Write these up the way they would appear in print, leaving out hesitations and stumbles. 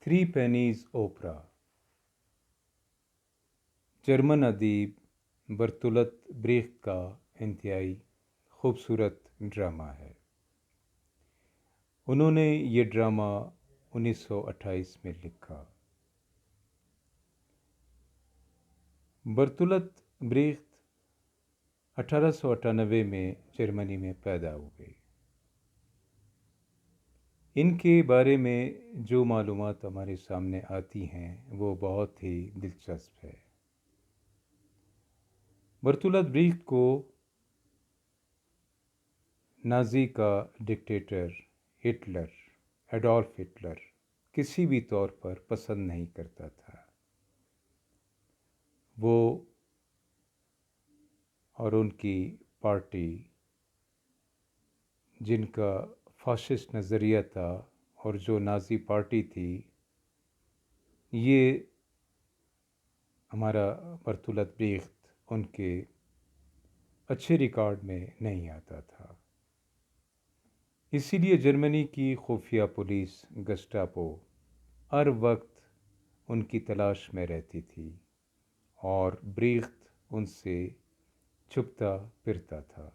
Three pennies اوپرا German ادیب برتولت بریخت کا انتہائی خوبصورت ڈرامہ ہے۔ انہوں نے یہ ڈرامہ 1928 میں لکھا۔ برتولت بریخت 1898 میں جرمنی میں پیدا ہوئے۔ ان کے بارے میں جو معلومات ہمارے سامنے آتی ہیں وہ بہت ہی دلچسپ ہے۔ برتولت بریخت کو نازی کا ڈکٹیٹر ایڈولف ہٹلر کسی بھی طور پر پسند نہیں کرتا تھا۔ وہ اور ان کی پارٹی، جن کا فاشسٹ نظریہ تھا اور جو نازی پارٹی تھی، یہ ہمارا برتولت بریخت ان کے اچھے ریکارڈ میں نہیں آتا تھا۔ اسی لیے جرمنی کی خفیہ پولیس گسٹاپو ہر وقت ان کی تلاش میں رہتی تھی اور بریخت ان سے چھپتا پھرتا تھا۔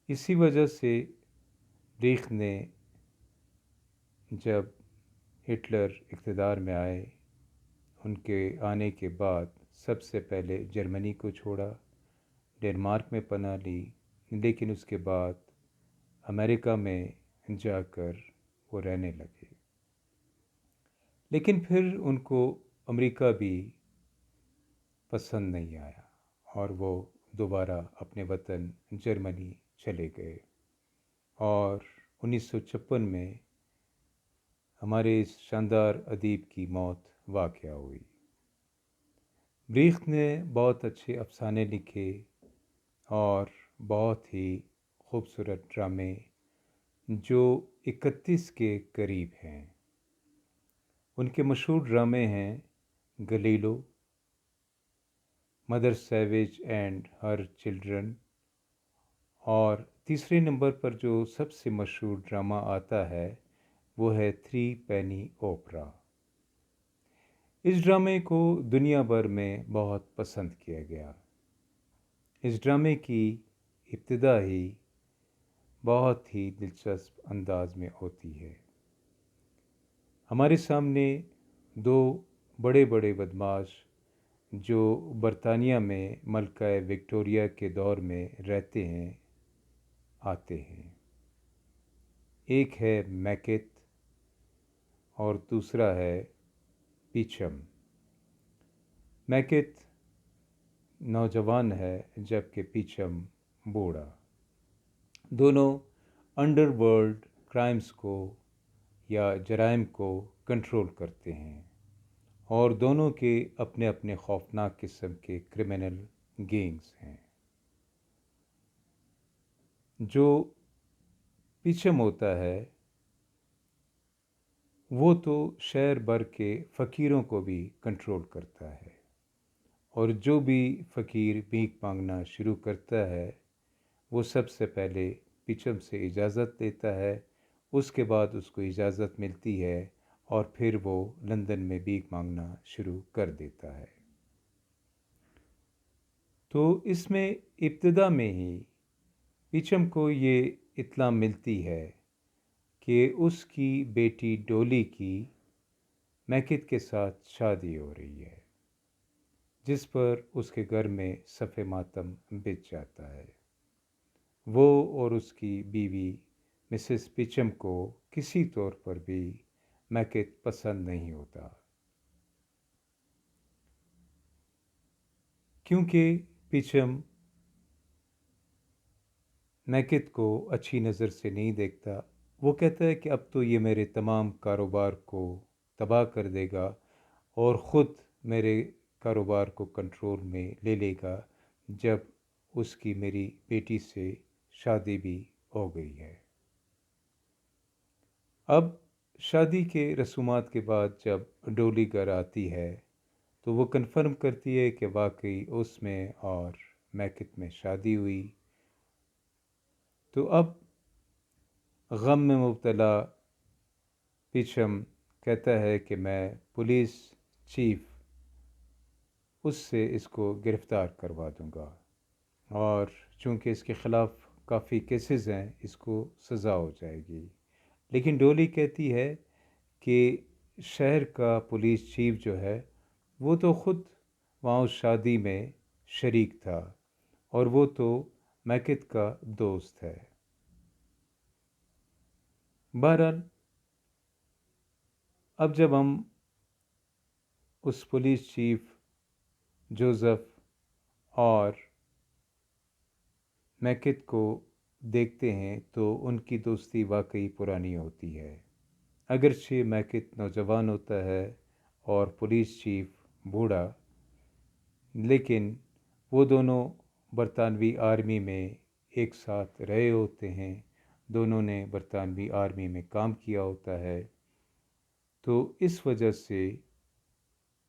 اسی وجہ سے بریخت نے جب ہٹلر اقتدار میں آئے، ان کے آنے کے بعد سب سے پہلے جرمنی کو چھوڑا، ڈنمارک میں پناہ لی، لیکن اس کے بعد امریکہ میں جا کر وہ رہنے لگے۔ لیکن پھر ان کو امریکہ بھی پسند نہیں آیا اور وہ دوبارہ اپنے وطن جرمنی چلے گئے، اور 1956 میں ہمارے اس شاندار ادیب کی موت واقع ہوئی۔ بریخت نے بہت اچھے افسانے لکھے اور بہت ہی خوبصورت ڈرامے جو 31 کے قریب ہیں۔ ان کے مشہور ڈرامے ہیں Galileo, mother sewage and her children, اور تیسرے نمبر پر جو سب سے مشہور ڈرامہ آتا ہے وہ ہے تھری پینی اوپرا۔ اس ڈرامے کو دنیا بھر میں بہت پسند کیا گیا۔ اس ڈرامے کی ابتدا ہی بہت ہی دلچسپ انداز میں ہوتی ہے۔ ہمارے سامنے دو بڑے بڑے بدماش جو برطانیہ میں ملکہ وکٹوریہ کے دور میں رہتے ہیں آتے ہیں۔ ایک ہے میکت اور دوسرا ہے پیچم۔ میکت نوجوان ہے جبکہ پیچم بوڑھا۔ دونوں انڈر ورلڈ کرائمز کو یا جرائم کو کنٹرول کرتے ہیں، اور دونوں کے اپنے اپنے خوفناک قسم کے کرمنل گینگز ہیں۔ جو پیچم ہوتا ہے وہ تو شہر بھر کے فقیروں کو بھی کنٹرول کرتا ہے، اور جو بھی فقیر بھیک مانگنا شروع کرتا ہے وہ سب سے پہلے پیچم سے اجازت لیتا ہے، اس کے بعد اس کو اجازت ملتی ہے اور پھر وہ لندن میں بھیک مانگنا شروع کر دیتا ہے۔ تو اس میں ابتدا میں ہی پیچم کو یہ اطلاع ملتی ہے کہ اس کی بیٹی ڈولی کی میکت کے ساتھ شادی ہو رہی ہے، جس پر اس کے گھر میں صف ماتم بچ جاتا ہے۔ وہ اور اس کی بیوی مسز پیچم کو کسی طور پر بھی میکت پسند نہیں ہوتا، کیونکہ پیچم میکت کو اچھی نظر سے نہیں دیکھتا۔ وہ کہتا ہے کہ اب تو یہ میرے تمام کاروبار کو تباہ کر دے گا اور خود میرے کاروبار کو کنٹرول میں لے لے گا، جب اس کی میری بیٹی سے شادی بھی ہو گئی ہے۔ اب شادی کے رسومات کے بعد جب ڈولی گھر آتی ہے تو وہ کنفرم کرتی ہے کہ واقعی اس میں اور میکت میں شادی ہوئی۔ تو اب غم میں مبتلا پیچم کہتا ہے کہ میں پولیس چیف اس سے اس کو گرفتار کروا دوں گا، اور چونکہ اس کے خلاف کافی کیسز ہیں اس کو سزا ہو جائے گی۔ لیکن ڈولی کہتی ہے کہ شہر کا پولیس چیف جو ہے وہ تو خود وہاں اس شادی میں شریک تھا، اور وہ تو میکت کا دوست ہے۔ بہرحال اب جب ہم اس پولیس چیف جوزف اور میکت کو دیکھتے ہیں تو ان کی دوستی واقعی پرانی ہوتی ہے۔ اگرچہ میکت نوجوان ہوتا ہے اور پولیس چیف بوڑھا، لیکن وہ دونوں برطانوی آرمی میں ایک ساتھ رہے ہوتے ہیں، دونوں نے برطانوی آرمی میں کام کیا ہوتا ہے، تو اس وجہ سے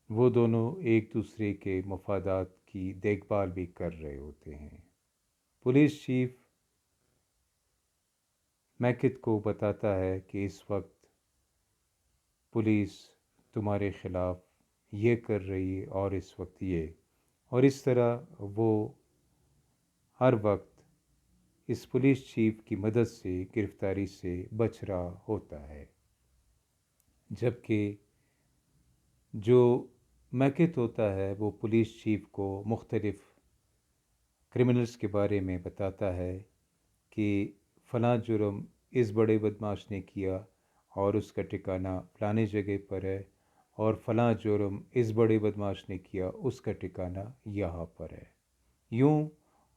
وہ دونوں ایک دوسرے کے مفادات کی دیکھ بھال بھی کر رہے ہوتے ہیں۔ پولیس چیف میکت کو بتاتا ہے کہ اس وقت پولیس تمہارے خلاف یہ کر رہی ہے اور اس وقت یہ، اور اس طرح وہ ہر وقت اس پولیس چیف کی مدد سے گرفتاری سے بچ رہا ہوتا ہے۔ جبکہ جو میکت ہوتا ہے وہ پولیس چیف کو مختلف کرمنلز کے بارے میں بتاتا ہے کہ فلاں جرم اس بڑے بدماش نے کیا اور اس کا ٹھکانہ فلانے جگہ پر ہے، اور فلاں جرم اس بڑے بدماش نے کیا اس کا ٹھکانہ یہاں پر ہے۔ یوں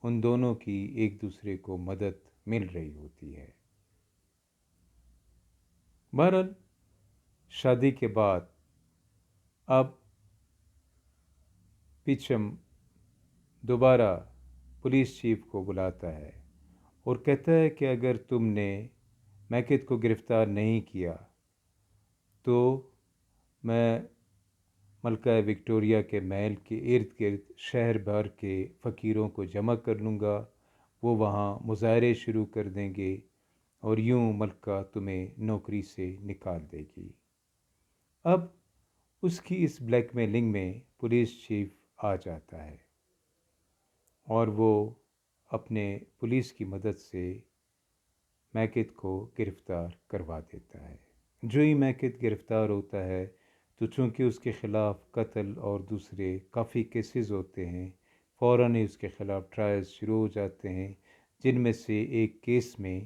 ان دونوں کی ایک دوسرے کو مدد مل رہی ہوتی ہے۔ بہرحال شادی کے بعد اب پیچم دوبارہ پولیس چیف کو بلاتا ہے اور کہتا ہے کہ اگر تم نے میکت کو گرفتار نہیں کیا تو میں ملکہ وکٹوریہ کے محل کے ارد گرد شہر بھر کے فقیروں کو جمع کر لوں گا، وہ وہاں مظاہرے شروع کر دیں گے اور یوں ملکہ تمہیں نوکری سے نکال دے گی۔ اب اس کی اس بلیک میلنگ میں پولیس چیف آ جاتا ہے اور وہ اپنے پولیس کی مدد سے میکت کو گرفتار کروا دیتا ہے۔ جو ہی میکت گرفتار ہوتا ہے تو چونکہ اس کے خلاف قتل اور دوسرے کافی کیسز ہوتے ہیں، فوراً ہی اس کے خلاف ٹرائلز شروع ہو جاتے ہیں، جن میں سے ایک کیس میں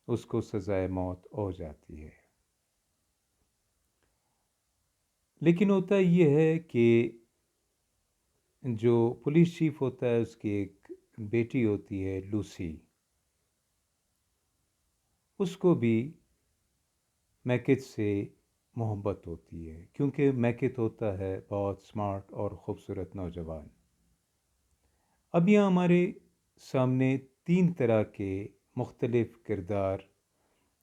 اس کو سزائے موت ہو جاتی ہے۔ لیکن ہوتا یہ ہے کہ جو پولیس چیف ہوتا ہے اس کی ایک بیٹی ہوتی ہے لوسی، اس کو بھی میکت سے محبت ہوتی ہے، کیونکہ میکت ہوتا ہے بہت سمارٹ اور خوبصورت نوجوان۔ اب یہاں ہمارے سامنے تین طرح کے مختلف کردار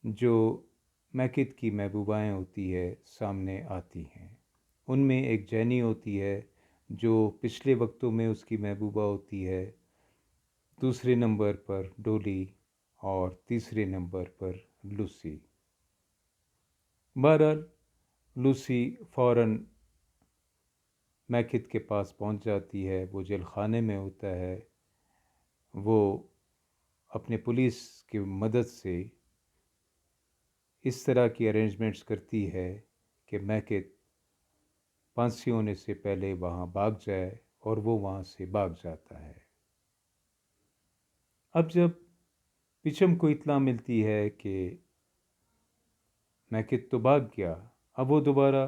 جو میکت کی محبوبائیں ہوتی ہے سامنے آتی ہیں۔ ان میں ایک جینی ہوتی ہے جو پچھلے وقتوں میں اس کی محبوبہ ہوتی ہے، دوسرے نمبر پر ڈولی اور تیسرے نمبر پر لوسی۔ بہرحال لوسی فوراً میکت کے پاس پہنچ جاتی ہے، وہ جیل خانے میں ہوتا ہے، وہ اپنے پولیس کی مدد سے اس طرح کی ارینجمنٹس کرتی ہے کہ میکت پھانسی ہونے سے پہلے وہاں بھاگ جائے، اور وہ وہاں سے بھاگ جاتا ہے۔ اب جب پچم کو اطلاع ملتی ہے کہ میکت تو بھاگ گیا، اب وہ دوبارہ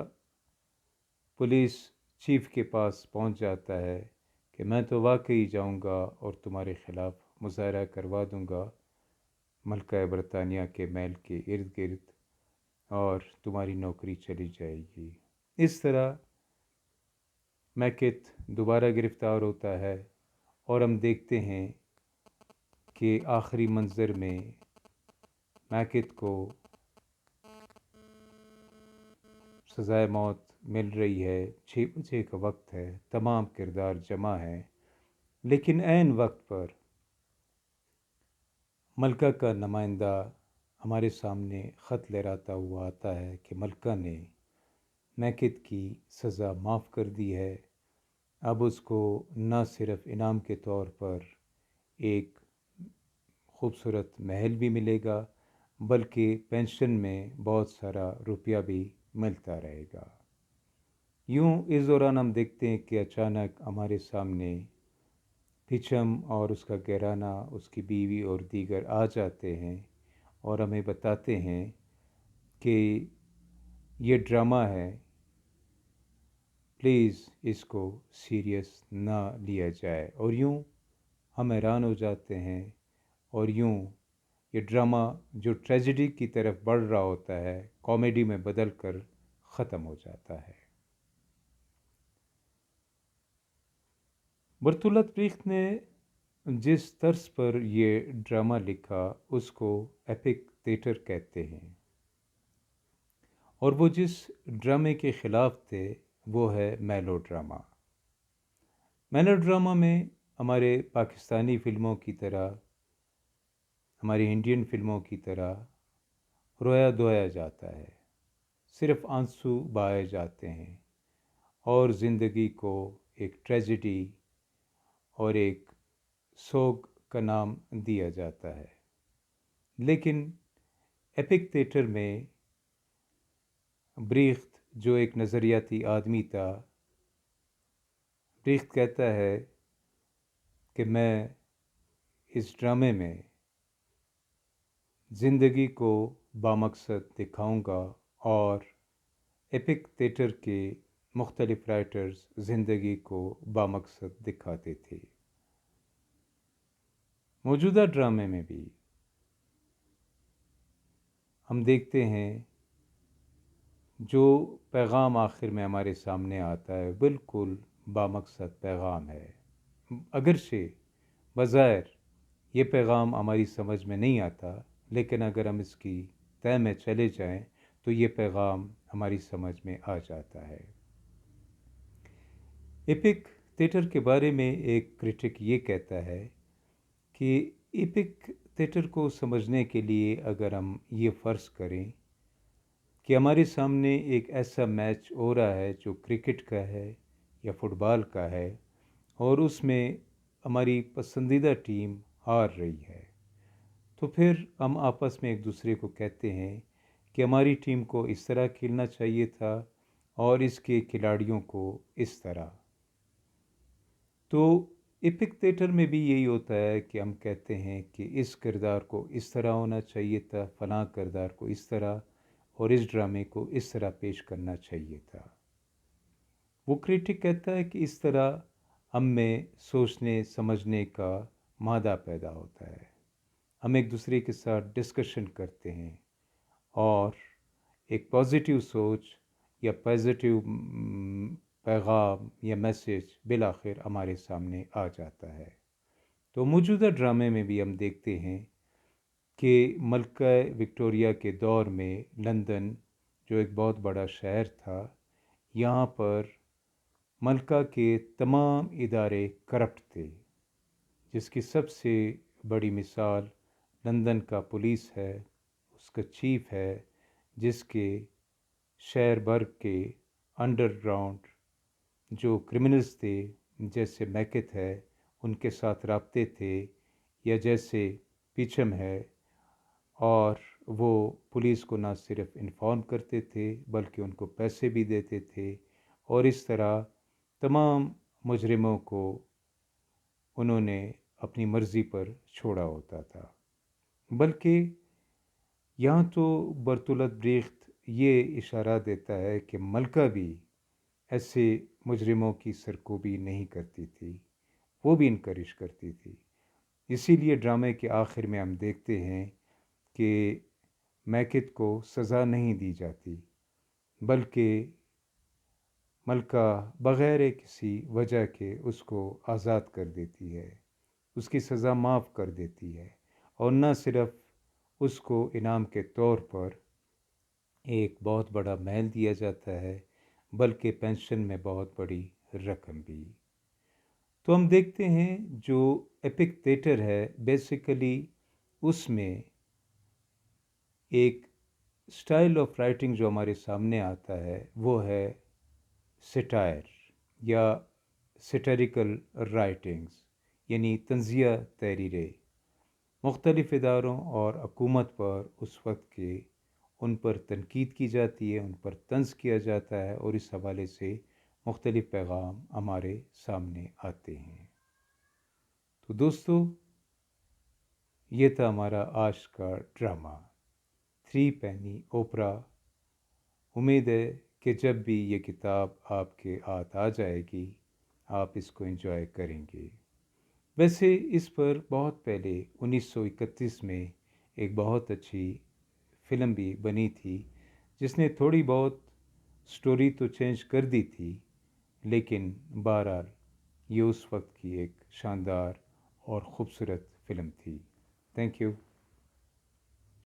پولیس چیف کے پاس پہنچ جاتا ہے کہ میں تو واقعی جاؤں گا اور تمہارے خلاف مظاہرہ کروا دوں گا ملکہ برطانیہ کے محل کے ارد گرد، اور تمہاری نوکری چلی جائے گی۔ اس طرح میکت دوبارہ گرفتار ہوتا ہے اور ہم دیکھتے ہیں کہ آخری منظر میں میکت کو سزائے موت مل رہی ہے، 6 بجے کا وقت ہے، تمام کردار جمع ہیں، لیکن عین وقت پر ملکہ کا نمائندہ ہمارے سامنے خط لہراتا ہوا آتا ہے کہ ملکہ نے میکت کی سزا معاف کر دی ہے۔ اب اس کو نہ صرف انعام کے طور پر ایک خوبصورت محل بھی ملے گا، بلکہ پینشن میں بہت سارا روپیہ بھی ملتا رہے گا۔ یوں اس دوران ہم دیکھتے ہیں کہ اچانک ہمارے سامنے پچھم اور اس کا گھرانہ، اس کی بیوی اور دیگر آ جاتے ہیں اور ہمیں بتاتے ہیں کہ یہ ڈرامہ ہے، پلیز اس کو سیریس نہ لیا جائے۔ اور یوں ہم حیران ہو جاتے ہیں، اور یوں یہ ڈرامہ جو ٹریجڈی کی طرف بڑھ رہا ہوتا ہے کامیڈی میں بدل کر ختم ہو جاتا ہے۔ برتولت بریخت نے جس طرز پر یہ ڈرامہ لکھا اس کو ایپک تھیٹر کہتے ہیں، اور وہ جس ڈرامے کے خلاف تھے وہ ہے میلو ڈرامہ۔ میلو ڈرامہ میں ہمارے پاکستانی فلموں کی طرح، ہماری انڈین فلموں کی طرح رویا دھویا جاتا ہے، صرف آنسو بہائے جاتے ہیں اور زندگی کو ایک ٹریجڈی اور ایک سوگ کا نام دیا جاتا ہے۔ لیکن ایپک تھیٹر میں بریخت جو ایک نظریاتی آدمی تھا، بریخت کہتا ہے کہ میں اس ڈرامے میں زندگی کو بامقصد دکھاؤں گا، اور ایپک تھیٹر کے مختلف رائٹرز زندگی کو بامقصد دکھاتے تھے۔ موجودہ ڈرامے میں بھی ہم دیکھتے ہیں جو پیغام آخر میں ہمارے سامنے آتا ہے بالکل بامقصد پیغام ہے، اگرچہ بظاہر یہ پیغام ہماری سمجھ میں نہیں آتا، لیکن اگر ہم اس کی تہہ میں چلے جائیں تو یہ پیغام ہماری سمجھ میں آ جاتا ہے۔ ایپک تھیٹر کے بارے میں ایک کرٹک یہ کہتا ہے کہ ایپک تھیٹر کو سمجھنے کے لیے اگر ہم یہ فرض کریں کہ ہمارے سامنے ایک ایسا میچ ہو رہا ہے جو کرکٹ کا ہے یا فٹ بال کا ہے، اور اس میں ہماری پسندیدہ ٹیم ہار رہی ہے، تو پھر ہم آپس میں ایک دوسرے کو کہتے ہیں کہ ہماری ٹیم کو اس طرح کھیلنا چاہیے تھا اور اس کے کھلاڑیوں کو اس طرح۔ تو ایپک تھیٹر میں بھی یہی ہوتا ہے کہ ہم کہتے ہیں کہ اس کردار کو اس طرح ہونا چاہیے تھا، فلاں کردار کو اس طرح، اور اس ڈرامے کو اس طرح پیش کرنا چاہیے تھا۔ وہ کرٹک کہتا ہے کہ اس طرح ہم میں سوچنے سمجھنے کا مادہ پیدا ہوتا ہے، ہم ایک دوسرے کے ساتھ ڈسکشن کرتے ہیں، اور ایک پازیٹیو سوچ یا پازیٹیو پیغام یا میسیج بالآخر ہمارے سامنے آ جاتا ہے۔ تو موجودہ ڈرامے میں بھی ہم دیکھتے ہیں کہ ملکہ وکٹوریہ کے دور میں لندن جو ایک بہت بڑا شہر تھا، یہاں پر ملکہ کے تمام ادارے کرپٹ تھے، جس کی سب سے بڑی مثال لندن کا پولیس ہے، اس کا چیف ہے، جس کے شہر بھر کے انڈر گراؤنڈ جو کرمنلز تھے، جیسے میکت ہے، ان کے ساتھ رابطے تھے، یا جیسے پیچھم ہے، اور وہ پولیس کو نہ صرف انفارم کرتے تھے بلکہ ان کو پیسے بھی دیتے تھے، اور اس طرح تمام مجرموں کو انہوں نے اپنی مرضی پر چھوڑا ہوتا تھا۔ بلکہ یہاں تو برتولت بریخت یہ اشارہ دیتا ہے کہ ملکہ بھی ایسے مجرموں کی سرکوبی نہیں کرتی تھی، وہ بھی انکریج کرتی تھی۔ اسی لیے ڈرامے کے آخر میں ہم دیکھتے ہیں کہ میکت کو سزا نہیں دی جاتی، بلکہ ملکہ بغیر کسی وجہ کے اس کو آزاد کر دیتی ہے، اس کی سزا معاف کر دیتی ہے، اور نہ صرف اس کو انعام کے طور پر ایک بہت بڑا محل دیا جاتا ہے، بلکہ پینشن میں بہت بڑی رقم بھی۔ تو ہم دیکھتے ہیں جو ایپک تھیٹر ہے بیسیکلی اس میں ایک اسٹائل آف رائٹنگ جو ہمارے سامنے آتا ہے وہ ہے سٹائر یا سٹیریکل رائٹنگز، یعنی طنزیہ تحریریں۔ مختلف اداروں اور حکومت پر اس وقت کے ان پر تنقید کی جاتی ہے، ان پر طنز کیا جاتا ہے، اور اس حوالے سے مختلف پیغام ہمارے سامنے آتے ہیں۔ تو دوستو، یہ تھا ہمارا آج کا ڈرامہ تھری پینی اوپرا۔ امید ہے کہ جب بھی یہ کتاب آپ کے ہاتھ آ جائے گی آپ اس کو انجوائے کریں گے۔ ویسے اس پر بہت پہلے 1931 میں ایک بہت اچھی فلم بھی بنی تھی جس نے تھوڑی بہت سٹوری تو چینج کر دی تھی، لیکن بہرحال یہ اس وقت کی ایک شاندار اور خوبصورت فلم تھی۔ Thank you.